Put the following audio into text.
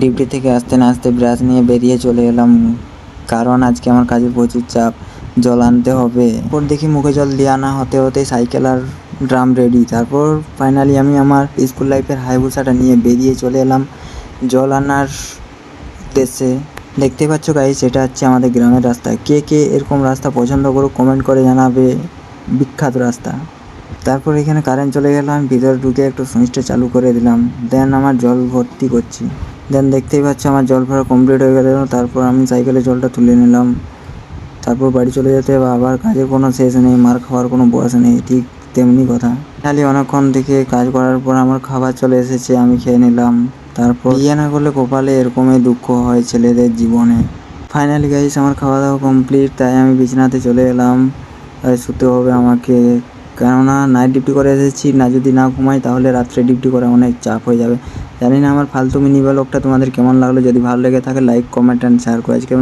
Duty থেকে আসতে না আসতে ব্রাশ নিয়ে বেরিয়ে চলে এলাম, কারণ আজকে আমার কাজে প্রচুর চাপ, জল আনতে হবে। তারপর দেখি মুখে জল দিয়ে আনা হতে হতে সাইকেল আর ড্রাম রেডি। তারপর ফাইনালি আমি আমার স্কুল লাইফের হাইবুসাটা নিয়ে বেরিয়ে চলে এলাম জল আনার উদ্দেশ্যে। দেখতে পাচ্ছ গাইস, এটা হচ্ছে আমাদের গ্রামের রাস্তা। কে কে এরকম রাস্তা পছন্দ করো কমেন্ট করে জানাবে, বিখ্যাত রাস্তা। তারপর এখানে কারেন্ট চলে গেল, আমি ভিতরে ঢুকে একটু সুইচটা চালু করে দিলাম। দেন আমার জল ভর্তি করছি। দেন দেখতেই পাচ্ছ আমার জল ভরা কমপ্লিট হয়ে গেল। তারপর আমি সাইকেলে জলটা তুলে নিলাম। তারপর বাড়ি চলে যেতে হবে। আবার কাজের কোনো শেষ নেই, মার খাওয়ার কোনো বয়স নেই, ঠিক তেমনি কথা। খালি অনেকক্ষণ থেকে কাজ করার পর আমার খাবার চলে এসেছে, আমি খেয়ে নিলাম। তারপর বিয়ে না করলে কপালে এরকমই দুঃখ হয় ছেলেদের জীবনে। ফাইনালি গাইস আমার খাওয়া দাওয়া কমপ্লিট, তাই আমি বিছানাতে চলে এলাম। শুতে হবে আমাকে, কেননা নাইট ডিউটি করে এসেছি। যদি না ঘুমাই তাহলে রাত্রে ডিউটি করা অনেক চাপ হয়ে যাবে। জানি না আমার ফালতু মিনি ব্লগটা তোমাদের কেমন লাগলো। যদি ভালো লেগে থাকে লাইক কমেন্ট অ্যান্ড শেয়ার করে। আজকে